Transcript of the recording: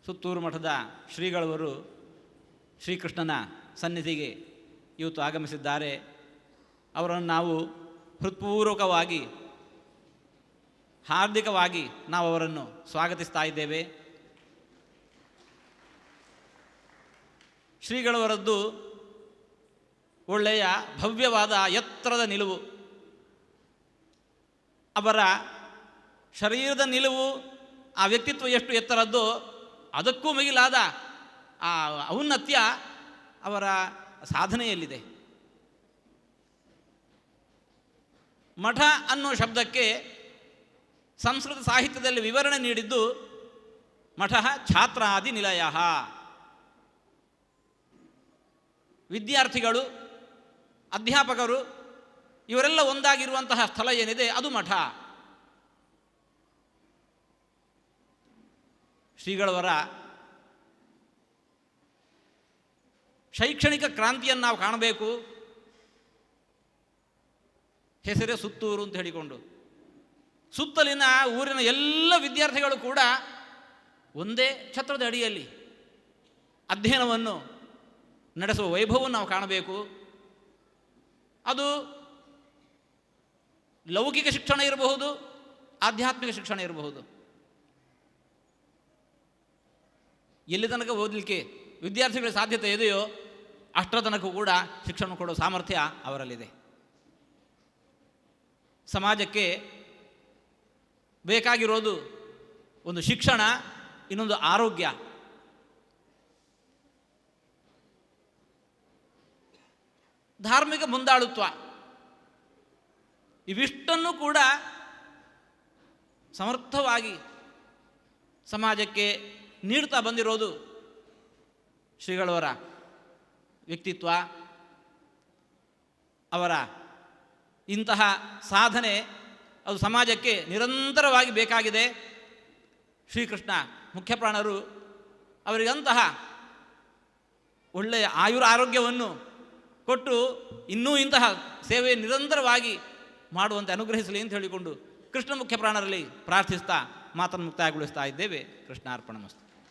ಸುತ್ತೂರು ಮಠದ ಶ್ರೀಗಳವರು ಶ್ರೀಕೃಷ್ಣನ ಸನ್ನಿಧಿಗೆ ಇವತ್ತು ಆಗಮಿಸಿದ್ದಾರೆ. ಅವರನ್ನು ನಾವು ಹೃತ್ಪೂರ್ವಕವಾಗಿ ಹಾರ್ದಿಕವಾಗಿ ನಾವು ಅವರನ್ನು ಸ್ವಾಗತಿಸ್ತಾ ಇದ್ದೇವೆ. ಶ್ರೀಗಳವರದ್ದು ಒಳ್ಳೆಯ ಭವ್ಯವಾದ ಎತ್ತರದ ನಿಲುವು. ಅವರ ಶರೀರದ ನಿಲುವು, ಆ ವ್ಯಕ್ತಿತ್ವ ಎಷ್ಟು ಎತ್ತರದ್ದೋ ಅದಕ್ಕೂ ಮಿಗಿಲಾದ ಆ ಔನ್ನತ್ಯ ಅವರ ಸಾಧನೆಯಲ್ಲಿದೆ. ಮಠ ಅನ್ನೋ ಶಬ್ದಕ್ಕೆ ಸಂಸ್ಕೃತ ಸಾಹಿತ್ಯದಲ್ಲಿ ವಿವರಣೆ ನೀಡಿದ್ದು ಮಠ ಛಾತ್ರಾದಿ ನಿಲಯ, ವಿದ್ಯಾರ್ಥಿಗಳು, ಅಧ್ಯಾಪಕರು ಇವರೆಲ್ಲ ಒಂದಾಗಿರುವಂತಹ ಸ್ಥಳ ಏನಿದೆ ಅದು ಮಠ. ಶ್ರೀಗಳವರ ಶೈಕ್ಷಣಿಕ ಕ್ರಾಂತಿಯನ್ನು ನಾವು ಕಾಣಬೇಕು. ಹೆಸರೇ ಸುತ್ತೂರು ಅಂತ ಹೇಳಿಕೊಂಡು ಸುತ್ತಲಿನ ಊರಿನ ಎಲ್ಲ ವಿದ್ಯಾರ್ಥಿಗಳು ಕೂಡ ಒಂದೇ ಛತ್ರದ ಅಡಿಯಲ್ಲಿ ಅಧ್ಯಯನವನ್ನು ನಡೆಸುವ ವೈಭವವನ್ನು ನಾವು ಕಾಣಬೇಕು. ಅದು ಲೌಕಿಕ ಶಿಕ್ಷಣ ಇರಬಹುದು, ಆಧ್ಯಾತ್ಮಿಕ ಶಿಕ್ಷಣ ಇರಬಹುದು. ಎಲ್ಲಿ ತನಕ ಓದಲಿಕ್ಕೆ ವಿದ್ಯಾರ್ಥಿಗಳ ಸಾಧ್ಯತೆ ಇದೆಯೋ ಅಷ್ಟರ ತನಕ ಕೂಡ ಶಿಕ್ಷಣ ಕೊಡೋ ಸಾಮರ್ಥ್ಯ ಅವರಲ್ಲಿದೆ. ಸಮಾಜಕ್ಕೆ ಬೇಕಾಗಿರೋದು ಒಂದು ಶಿಕ್ಷಣ, ಇನ್ನೊಂದು ಆರೋಗ್ಯ. ಧಾರ್ಮಿಕ ಮುಂದಾಳುತ್ವ, ಇವಿಷ್ಟನ್ನು ಕೂಡ ಸಮರ್ಥವಾಗಿ ಸಮಾಜಕ್ಕೆ ನೀಡ್ತಾ ಬಂದಿರೋದು ಶ್ರೀಗಳವರ ವ್ಯಕ್ತಿತ್ವ. ಅವರ ಇಂತಹ ಸಾಧನೆ ಅದು ಸಮಾಜಕ್ಕೆ ನಿರಂತರವಾಗಿ ಬೇಕಾಗಿದೆ. ಶ್ರೀಕೃಷ್ಣ ಮುಖ್ಯಪ್ರಾಣರು ಅವರಿಗಂತಹ ಒಳ್ಳೆಯ ಆರೋಗ್ಯವನ್ನು ಕೊಟ್ಟು ಇನ್ನೂ ಇಂತಹ ಸೇವೆ ನಿರಂತರವಾಗಿ ಮಾಡುವಂತೆ ಅನುಗ್ರಹಿಸಲಿ ಅಂತ ಹೇಳಿಕೊಂಡು ಕೃಷ್ಣ ಮುಖ್ಯಪ್ರಾಣರಲ್ಲಿ ಪ್ರಾರ್ಥಿಸ್ತಾ ಮಾತನ್ನು ಮುಕ್ತಾಯಗೊಳಿಸ್ತಾ ಇದ್ದೇವೆ. ಕೃಷ್ಣಾರ್ಪಣಮಸ್ತು.